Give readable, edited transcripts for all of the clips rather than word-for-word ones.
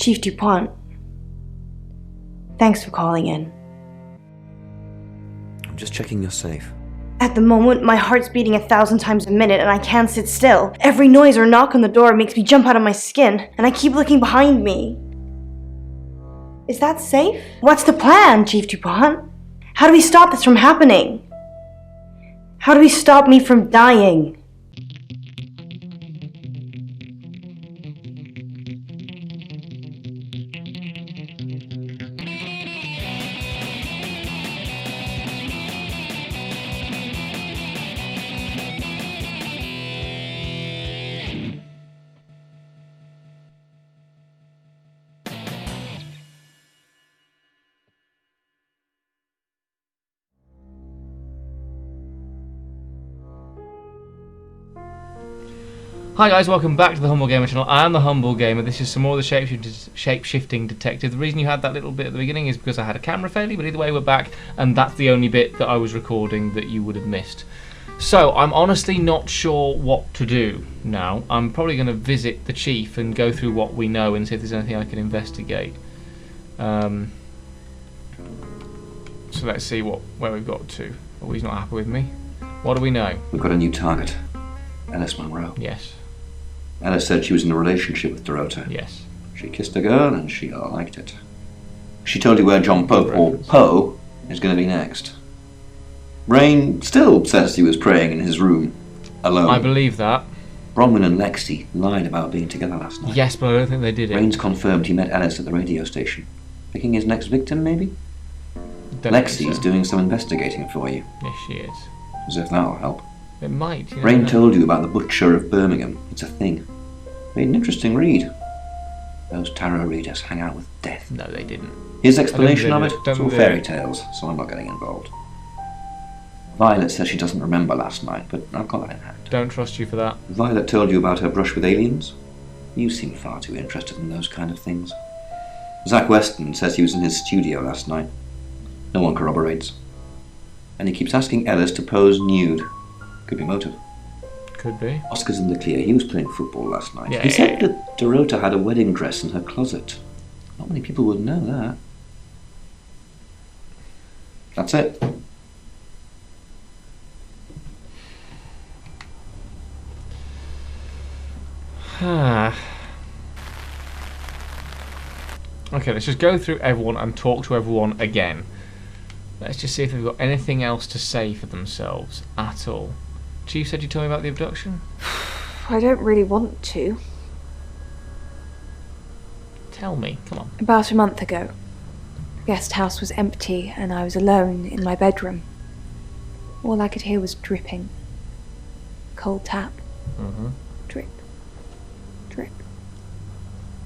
Chief DuPont. Thanks for calling in. I'm just checking you're safe. At the moment, my heart's beating 1,000 times a minute and I can't sit still. Every noise or knock on the door makes me jump out of my skin, and I keep looking behind me. Is that safe? What's the plan, Chief DuPont? How do we stop this from happening? How do we stop me from dying? Hi guys, welcome back to the Humble Gamer channel. I am the Humble Gamer. This is some more of the shape-shifting detective. The reason you had that little bit at the beginning is because I had a camera failure, but either way we're back, and that's the only bit that I was recording that you would have missed. So, I'm honestly not sure what to do now. I'm probably going to visit the chief and go through what we know and see if there's anything I can investigate. So let's see where we've got to. Oh, he's not happy with me. What do we know? We've got a new target. Ellis Monroe. Yes. Ellis said she was in a relationship with Dorota. Yes. She kissed a girl and she liked it. She told you where John Pope, or Poe, is going to be next. Rain still says he was praying in his room, alone. I believe that. Bronwyn and Lexi lied about being together last night. Yes, but I don't think they did it. Rain's confirmed he met Ellis at the radio station. Picking his next victim, maybe? Lexi's doing some investigating for you. Yes, she is. As if that'll help. It might. You Rain told you about the Butcher of Birmingham. It's a thing. Made an interesting read. Those tarot readers hang out with death. No, they didn't. His explanation of it? It's all fairy tales, so I'm not getting involved. Violet says she doesn't remember last night, but I've got that in hand. Don't trust you for that. Violet told you about her brush with aliens? You seem far too interested in those kind of things. Zach Weston says he was in his studio last night. No one corroborates. And he keeps asking Ellis to pose nude. Could be motive. Could be. Oscar's in the clear. He was playing football last night. Yeah, he said that Dorota had a wedding dress in her closet. Not many people would know that. That's it. Okay, let's just go through everyone and talk to everyone again. Let's just see if they've got anything else to say for themselves at all. Chief said you told me about the abduction? I don't really want to. Tell me, come on. About a month ago, the guest house was empty and I was alone in my bedroom. All I could hear was dripping. Cold tap. Drip. Drip.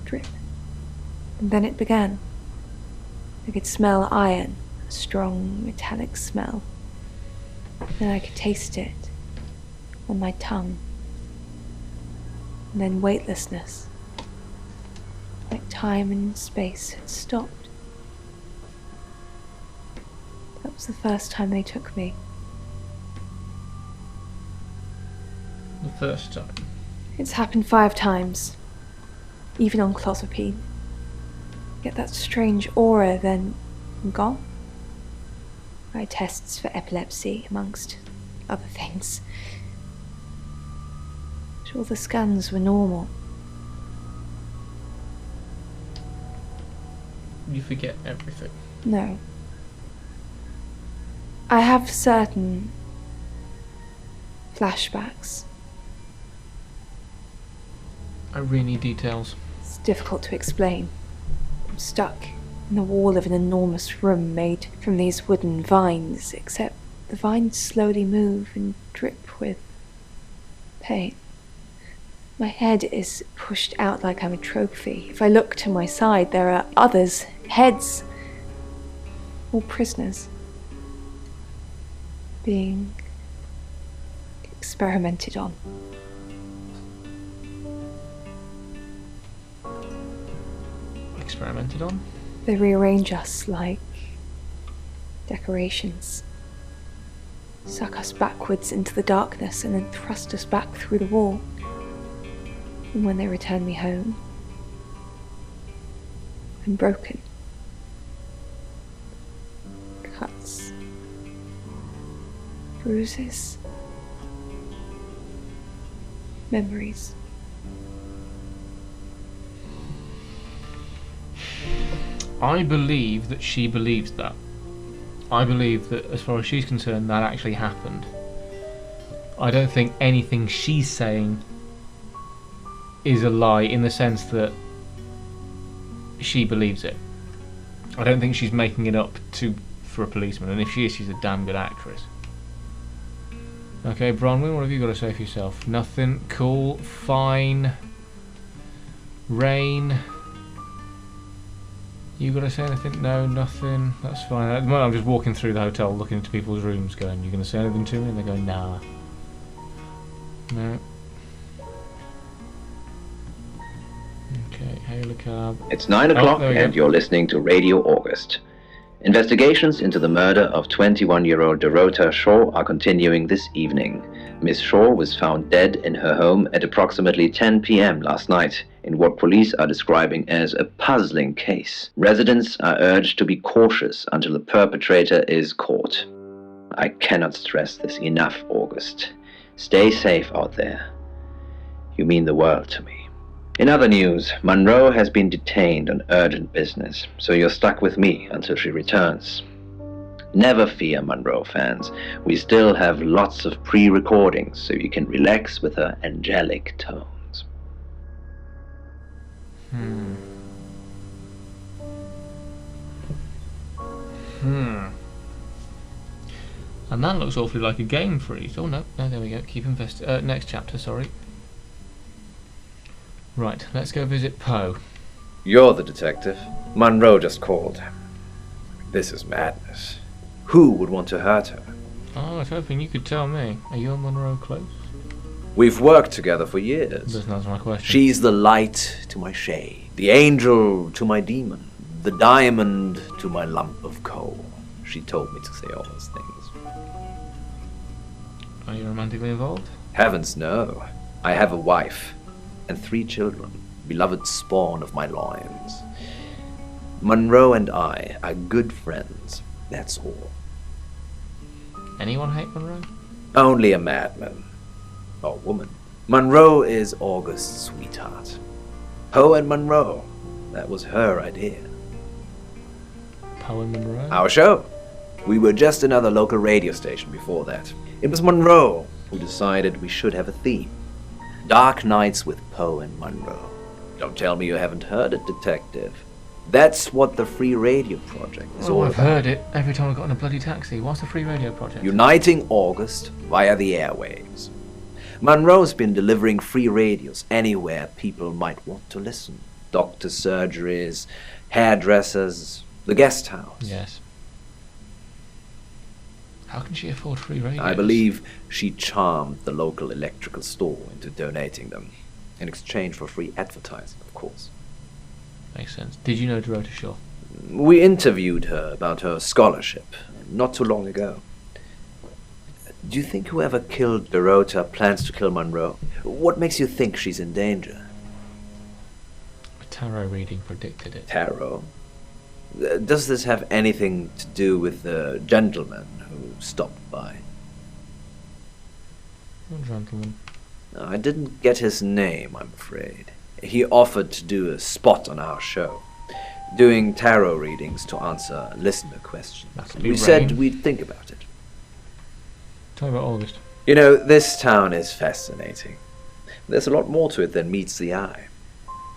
Drip. And then it began. I could smell iron, a strong metallic smell. Then I could taste it on my tongue. And then weightlessness. Like time and space had stopped. That was the first time they took me. The first time? It's happened 5 times. Even on clozapine. Get that strange aura, then I'm gone. I had tests for epilepsy, amongst other things. But all the scans were normal. You forget everything. No. I have certain flashbacks. I really need details. It's difficult to explain. I'm stuck in the wall of an enormous room made from these wooden vines, except the vines slowly move and drip with pain. My head is pushed out like I'm a trophy. If I look to my side, there are others, heads, all prisoners, being experimented on. Experimented on? They rearrange us like decorations. Suck us backwards into the darkness and then thrust us back through the wall. And when they return me home, and broken. Cuts. Bruises. Memories. I believe that she believes that. I believe that as far as she's concerned, that actually happened. I don't think anything she's saying is a lie in the sense that she believes it. I don't think she's making it up for a policeman, and if she is, she's a damn good actress. Okay, Bronwyn, what have you got to say for yourself? Nothing. Cool. Fine. Rain. You got to say anything? No, nothing. That's fine. At the moment, I'm just walking through the hotel, looking into people's rooms, going, "You going to say anything to me?" And they're going, "Nah." No. Okay, hail a cab. It's 9 o'clock and you're listening to Radio August. Investigations into the murder of 21-year-old Dorota Shaw are continuing this evening. Miss Shaw was found dead in her home at approximately 10 p.m. last night in what police are describing as a puzzling case. Residents are urged to be cautious until the perpetrator is caught. I cannot stress this enough, August. Stay safe out there. You mean the world to me. In other news, Monroe has been detained on urgent business, so you're stuck with me until she returns. Never fear, Monroe fans. We still have lots of pre-recordings, so you can relax with her angelic tones. And that looks awfully like a game freeze. Oh no, there we go. Keep next chapter, sorry. Right, let's go visit Poe. You're the detective. Monroe just called. This is madness. Who would want to hurt her? Oh, I was hoping you could tell me. Are you and Monroe close? We've worked together for years. Doesn't answer my question. She's the light to my shade, the angel to my demon, the diamond to my lump of coal. She told me to say all those things. Are you romantically involved? Heavens, no. I have a wife and 3 children, beloved spawn of my loins. Monroe and I are good friends, that's all. Anyone hate Monroe? Only a madman. Or woman. Monroe is August's sweetheart. Poe and Monroe, that was her idea. Poe and Monroe? Our show. We were just another local radio station before that. It was Monroe who decided we should have a theme. Dark Nights with Poe and Monroe. Don't tell me you haven't heard it, detective. That's what the Free Radio Project is all I've about. heard it every time I got in a bloody taxi. What's the Free Radio Project? Uniting August via the airwaves. Monroe's been delivering free radios anywhere people might want to listen. Doctor surgeries, hairdressers, the guest house. Yes. How can she afford free radios? I believe she charmed the local electrical store into donating them. In exchange for free advertising, of course. Makes sense. Did you know Dorota Shaw? We interviewed her about her scholarship not too long ago. Do you think whoever killed Dorota plans to kill Monroe? What makes you think she's in danger? A tarot reading predicted it. Tarot? Does this have anything to do with the gentleman who stopped by? What gentleman? I didn't get his name, I'm afraid. He offered to do a spot on our show, doing tarot readings to answer listener questions. We said we'd think about it. Tell me about August. You know, this town is fascinating. There's a lot more to it than meets the eye.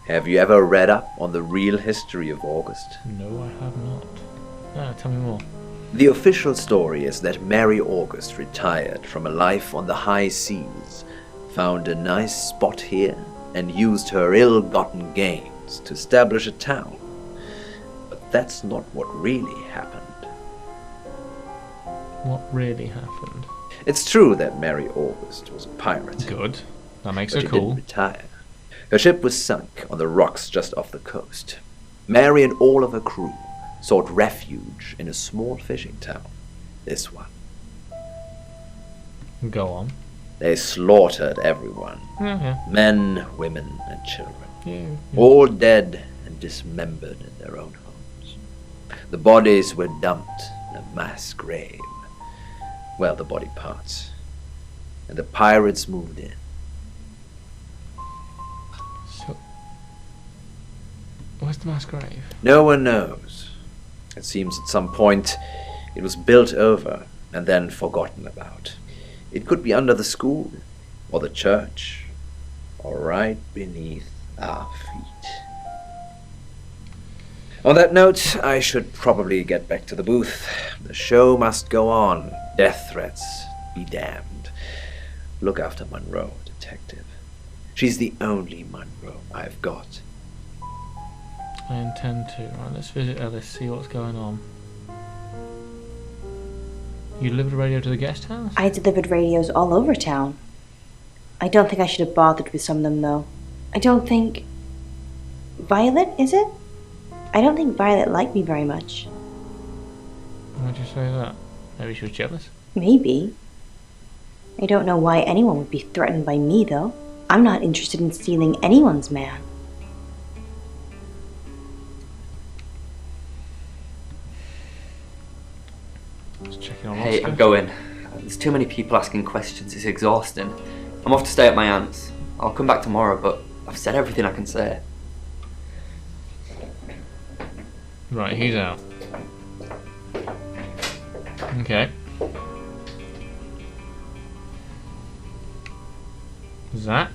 Have you ever read up on the real history of August? No, I have not. Ah, tell me more. The official story is that Mary August retired from a life on the high seas, found a nice spot here, and used her ill-gotten gains to establish a town. But that's not what really happened. What really happened? It's true that Mary August was a pirate. Good. That makes But her she cool. didn't retire. Her ship was sunk on the rocks just off the coast. Mary and all of her crew sought refuge in a small fishing town. This one. Go on. They slaughtered everyone. Yeah. Men, women, and children. Yeah. All dead and dismembered in their own homes. The bodies were dumped in a mass grave. Well, the body parts. And the pirates moved in. So, where's the mass grave? No one knows. It seems at some point it was built over and then forgotten about. It could be under the school, or the church, or right beneath our feet. On that note, I should probably get back to the booth. The show must go on. Death threats be damned. Look after Monroe, detective. She's the only Monroe I've got. I intend to. Right, let's visit Ellis, see what's going on. You delivered a radio to the guest house? I delivered radios all over town. I don't think I should have bothered with some of them, though. I don't think... Violet, is it? I don't think Violet liked me very much. Why'd you say that? Maybe she was jealous? Maybe. I don't know why anyone would be threatened by me, though. I'm not interested in stealing anyone's man. Just checking on Hey, Oscar. I'm going. There's too many people asking questions, it's exhausting. I'm off to stay at my aunt's. I'll come back tomorrow, but I've said everything I can say. Right, he's out. Okay. Zach?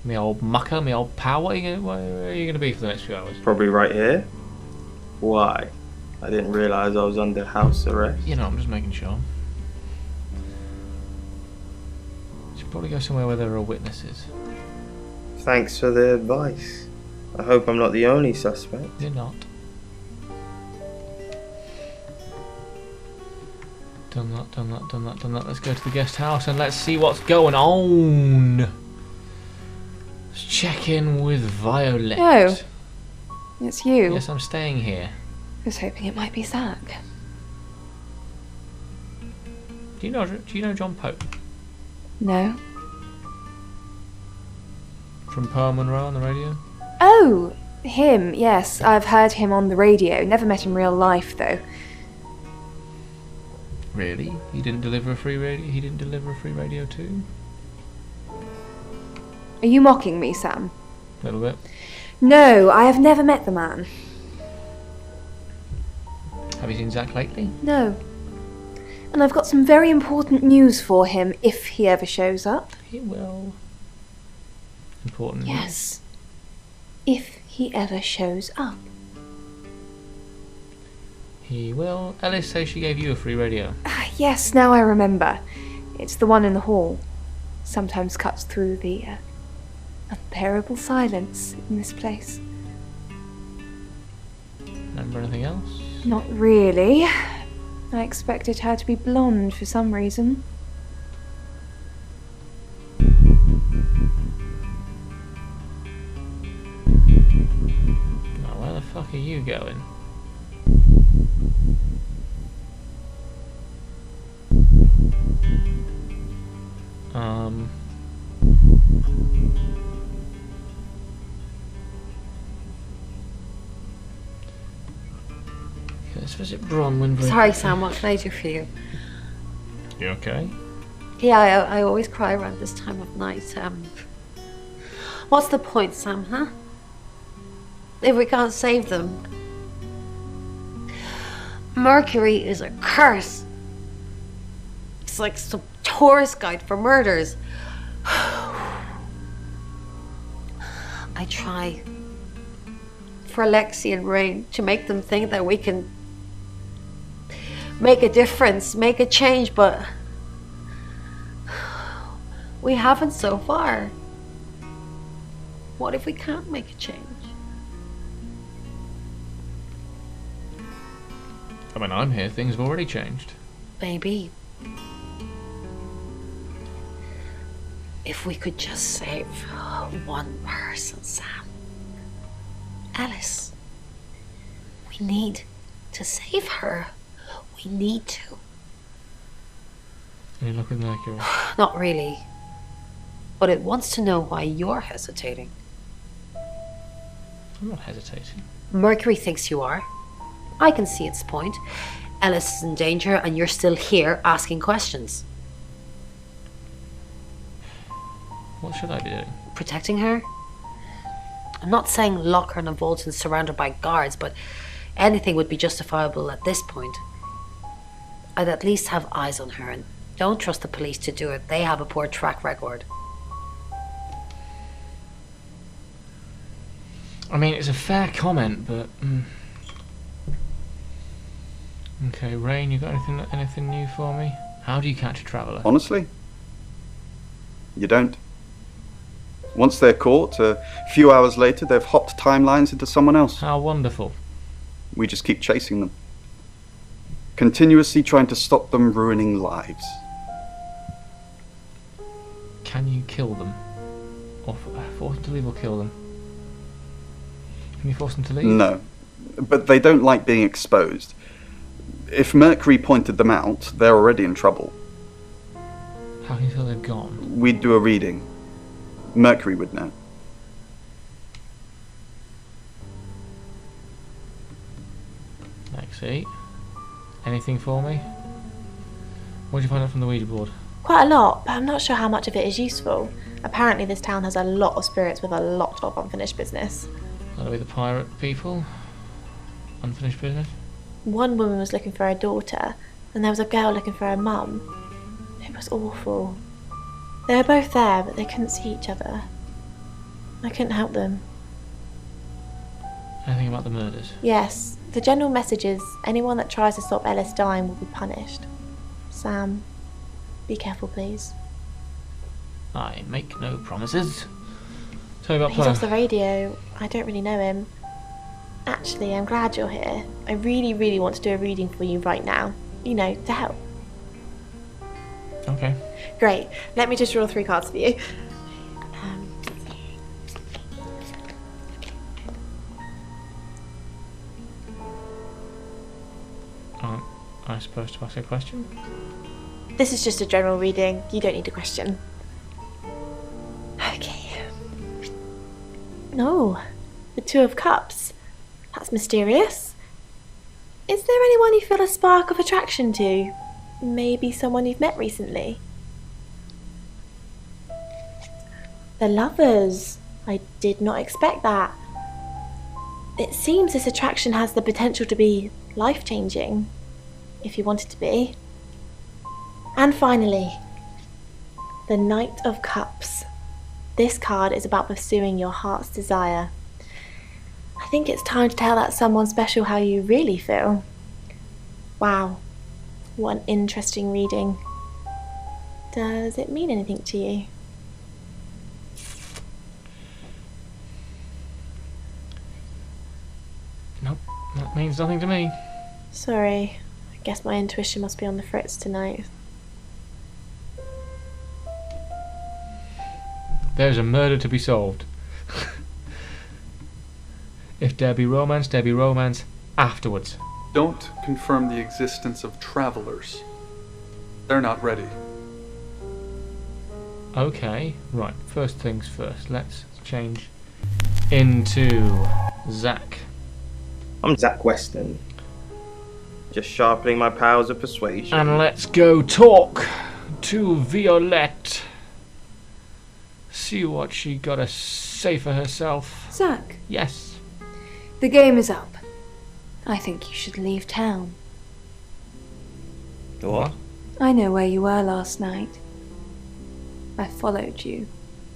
Me old mucker, me old pal, where are you going to be for the next few hours? Probably right here. Why? I didn't realise I was under house arrest. You know, I'm just making sure. Should probably go somewhere where there are witnesses. Thanks for the advice. I hope I'm not the only suspect. You're not. Done that, done that, done that, done that. Let's go to the guest house and let's see what's going on. Let's check in with Violet. Oh, it's you. Yes, I'm staying here. I was hoping it might be Zach. Do you know John Pope? No. From Pearl Monroe on the radio? Oh, him, yes. I've heard him on the radio. Never met in real life, though. Really? He didn't deliver a free radio? He didn't deliver a free radio too? Are you mocking me, Sam? A little bit. No, I have never met the man. Have you seen Zach lately? No. And I've got some very important news for him if he ever shows up. He will. Important. Yes. If he ever shows up. He will. Ellis says she gave you a free radio. Yes, now I remember. It's the one in the hall. Sometimes cuts through the unbearable silence in this place. Remember anything else? Not really. I expected her to be blonde for some reason. Now, where the fuck are you going? Okay, let's visit Bronwyn. Sorry, Sam, what can I do for you? You okay? Yeah, I always cry around this time of night. What's the point, Sam, huh? If we can't save them. Mercury is a curse. It's like some tourist guide for murders. I try for Lexi and Rain to make them think that we can make a difference, make a change, but we haven't so far. What if we can't make a change? I mean, I'm here. Things have already changed. Maybe. If we could just save one person, Sam. Alice. We need to save her. We need to. Any luck with Mercury? Not really. But it wants to know why you're hesitating. I'm not hesitating. Mercury thinks you are. I can see its point. Ellis is in danger and you're still here asking questions. What should I be doing? Protecting her? I'm not saying lock her in a vault and surround her by guards, but anything would be justifiable at this point. I'd at least have eyes on her, and don't trust the police to do it. They have a poor track record. I mean, it's a fair comment, but... Okay, Rain, you got anything new for me? How do you catch a traveller? Honestly, you don't. Once they're caught, a few hours later, they've hopped timelines into someone else. How wonderful. We just keep chasing them. Continuously trying to stop them ruining lives. Can you kill them? Or force them to leave or kill them? Can you force them to leave? No, but they don't like being exposed. If Mercury pointed them out, they're already in trouble. How can you tell they've gone? We'd do a reading. Mercury would know. Lexi, anything for me? What did you find out from the Ouija board? Quite a lot, but I'm not sure how much of it is useful. Apparently this town has a lot of spirits with a lot of unfinished business. That'll be the pirate people. Unfinished business. One woman was looking for her daughter, and there was a girl looking for her mum. It was awful. They were both there, but they couldn't see each other. I couldn't help them. Anything about the murders? Yes, the general message is anyone that tries to stop Ellis dying will be punished. Sam, be careful, please. I make no promises. Tell me about He's Poe. off the radio. I don't really know him. Actually, I'm glad you're here. I really, really want to do a reading for you right now. You know, to help. Okay. Great. Let me just draw 3 cards for you. I'm supposed to ask a question? This is just a general reading. You don't need a question. Okay. Oh, the 2 of Cups. That's mysterious. Is there anyone you feel a spark of attraction to? Maybe someone you've met recently? The Lovers. I did not expect that. It seems this attraction has the potential to be life-changing, if you want it to be. And finally, the Knight of Cups. This card is about pursuing your heart's desire. I think it's time to tell that someone special how you really feel. Wow, what an interesting reading. Does it mean anything to you? Nope, that means nothing to me. Sorry, I guess my intuition must be on the fritz tonight. There's a murder to be solved. If there be romance afterwards. Don't confirm the existence of travelers. They're not ready. Okay, right, first things first. Let's change into Zach. I'm Zach Weston. Just sharpening my powers of persuasion. And let's go talk to Violette. See what she got to say for herself. Zach, Yes. the game is up. I think you should leave town. What? I know where you were last night. I followed you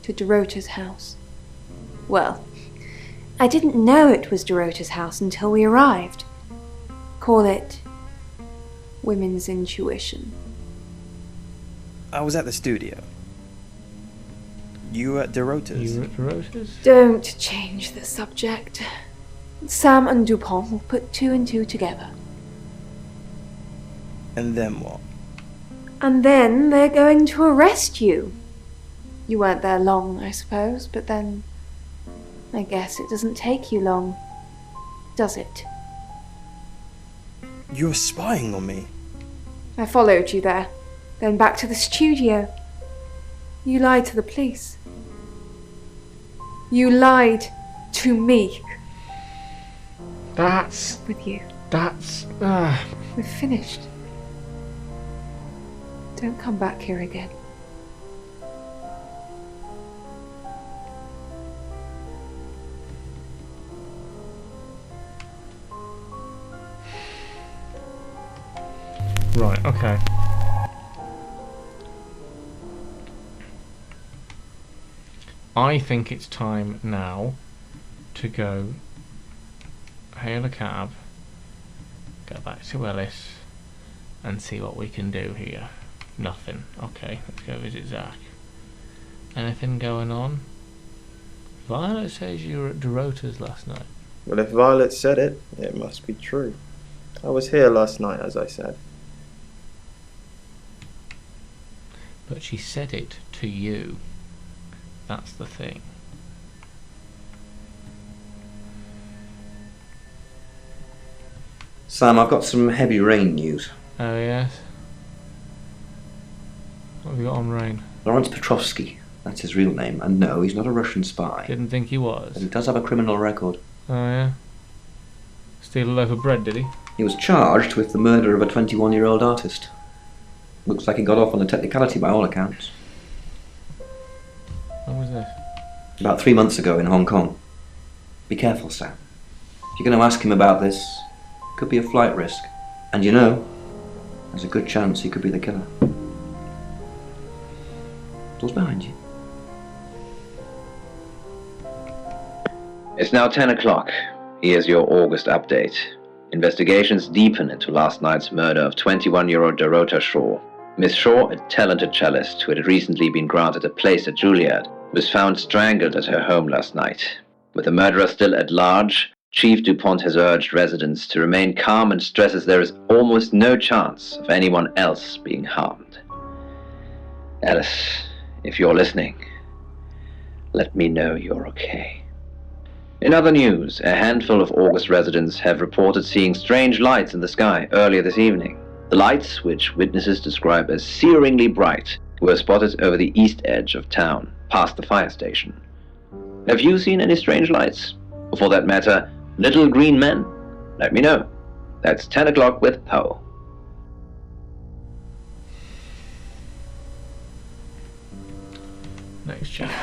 to Dorota's house. Well, I didn't know it was Dorota's house until we arrived. Call it women's intuition. I was at the studio. You were at Dorota's? You were at Dorota's? Don't change the subject. Sam and Dupont will put 2 and 2 together. And then what? And then they're going to arrest you. You weren't there long, I suppose, but then I guess it doesn't take you long, does it? You were spying on me. I followed you there, then back to the studio. You lied to the police. You lied to me. That's... With you. That's... We're finished. Don't come back here again. Right, okay. I think it's time now to go hail a cab, go back to Ellis, and see what we can do here. Nothing. Okay, let's go visit Zach. Anything going on? Violet says you were at Dorota's last night. Well, if Violet said it, it must be true. I was here last night, as I said. But she said it to you. That's the thing. Sam, I've got some heavy rain news. Oh, yes? What have you got on rain? Lawrence Petrovsky, that's his real name, and no, he's not a Russian spy. Didn't think he was. But he does have a criminal record. Oh, yeah? Steal a loaf of bread, did he? He was charged with the murder of a 21-year-old artist. Looks like he got off on a technicality by all accounts. When was this? About 3 months ago in Hong Kong. Be careful, Sam. If you're going to ask him about this, it could be a flight risk. And you know, there's a good chance he could be the killer. Door's behind you. It's now 10 o'clock. Here's your August update. Investigations deepen into last night's murder of 21-year-old Dorota Shaw. Miss Shaw, a talented cellist who had recently been granted a place at Juilliard, was found strangled at her home last night. With the murderer still at large, Chief DuPont has urged residents to remain calm and stresses there is almost no chance of anyone else being harmed. Alice, if you're listening, let me know you're okay. In other news, a handful of August residents have reported seeing strange lights in the sky earlier this evening. The lights, which witnesses describe as searingly bright, were spotted over the east edge of town, past the fire station. Have you seen any strange lights? Or for that matter, little green men? Let me know. That's 10 o'clock with Poe. Next chapter.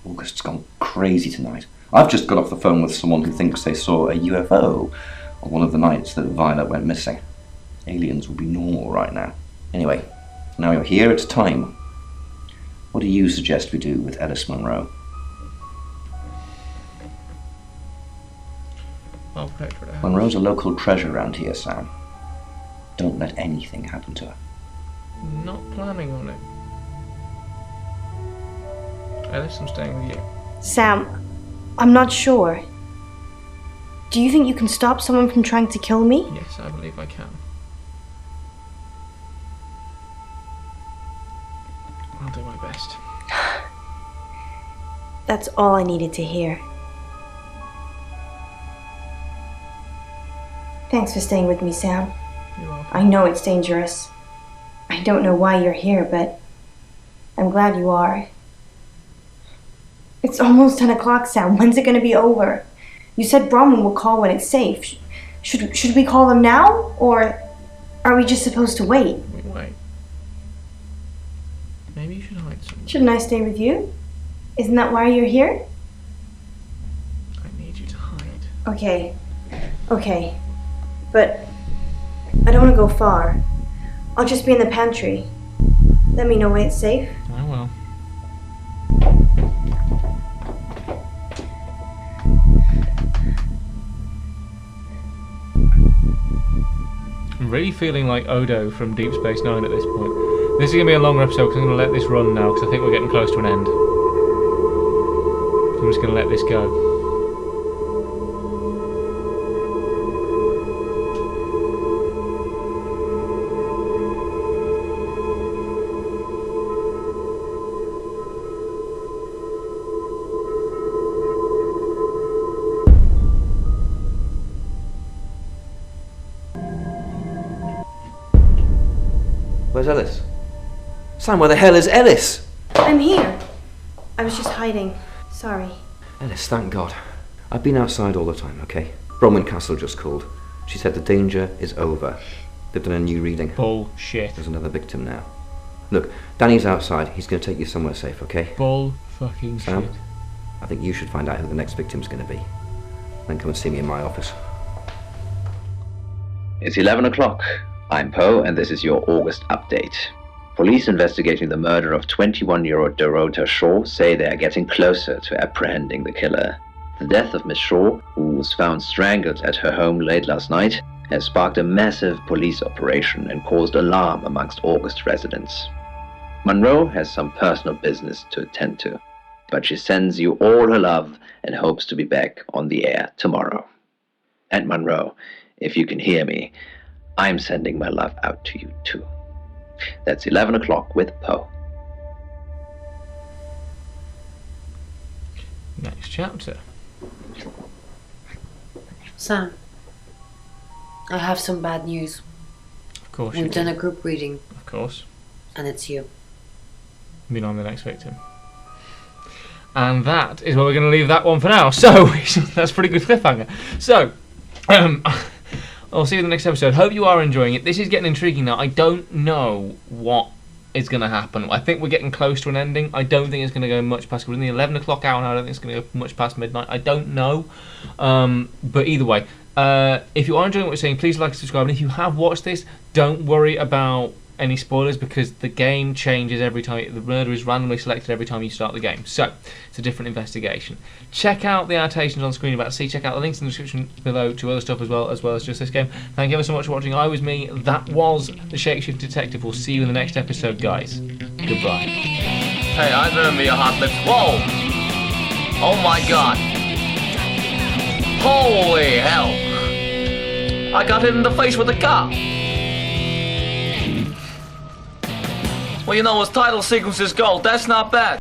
August's gone crazy tonight. I've just got off the phone with someone who thinks they saw a UFO on one of the nights that Violet went missing. Aliens will be normal right now. Anyway, now you're here, it's time. What do you suggest we do with Ellis Monroe? I'll protect her. Monroe's a local treasure around here, Sam. Don't let anything happen to her. Not planning on it. Ellis, I'm staying with you. Sam, I'm not sure. Do you think you can stop someone from trying to kill me? Yes, I believe I can. I'll do my best. That's all I needed to hear. Thanks for staying with me, Sam. You're welcome. I know it's dangerous. I don't know why you're here, but I'm glad you are. It's almost 10 o'clock, Sam. When's it going to be over? You said Bronwyn will call when it's safe. Should we call them now? Or are we just supposed to wait? Wait. Maybe you should hide somewhere. Shouldn't I stay with you? Isn't that why you're here? I need you to hide. Okay. But I don't want to go far. I'll just be in the pantry. Let me know when it's safe. I will. I'm really feeling like Odo from Deep Space Nine at this point. This is going to be a longer episode because I'm going to let this run now because I think we're getting close to an end. So I'm just going to let this go. Where's Ellis? Sam, where the hell is Ellis? I'm here. I was just hiding. Sorry. Ellis, thank God. I've been outside all the time, okay? Bronwyn Castle just called. She said the danger is over. They've done a new reading. Bullshit. There's another victim now. Look, Danny's outside. He's going to take you somewhere safe, okay? Bull fucking Sam, shit. I think you should find out who the next victim's going to be. Then come and see me in my office. It's 11 o'clock. I'm Poe, and this is your August update. Police investigating the murder of 21-year-old Dorota Shaw say they are getting closer to apprehending the killer. The death of Miss Shaw, who was found strangled at her home late last night, has sparked a massive police operation and caused alarm amongst August residents. Monroe has some personal business to attend to, but she sends you all her love and hopes to be back on the air tomorrow. And Monroe, if you can hear me, I'm sending my love out to you too. That's 11 o'clock with Poe. Next chapter. Sam, I have some bad news. Of course. We've done a group reading. Of course. And it's you. Being on the next victim. And that is where we're going to leave that one for now. So, that's a pretty good cliffhanger. So, I'll see you in the next episode. Hope you are enjoying it. This is getting intriguing now. I don't know what is going to happen. I think we're getting close to an ending. I don't think it's going to go much past... We're in the 11 o'clock hour now. I don't think it's going to go much past midnight. I don't know. But either way, if you are enjoying what we're saying, please like and subscribe. And if you have watched this, don't worry about any spoilers, because the game changes every time. The murder is randomly selected every time you start the game, so it's a different investigation. Check out the annotations on screen about to see. Check out the links in the description below to other stuff as well as just this game. Thank you ever so much for watching. I was me, that was the Shapeshift Detective. We'll see you in the next episode, guys. Goodbye. Hey, I remember your hot lips. Whoa! Oh my god! Holy hell! I got hit in the face with a car! Well, you know, as title sequences go, that's not bad.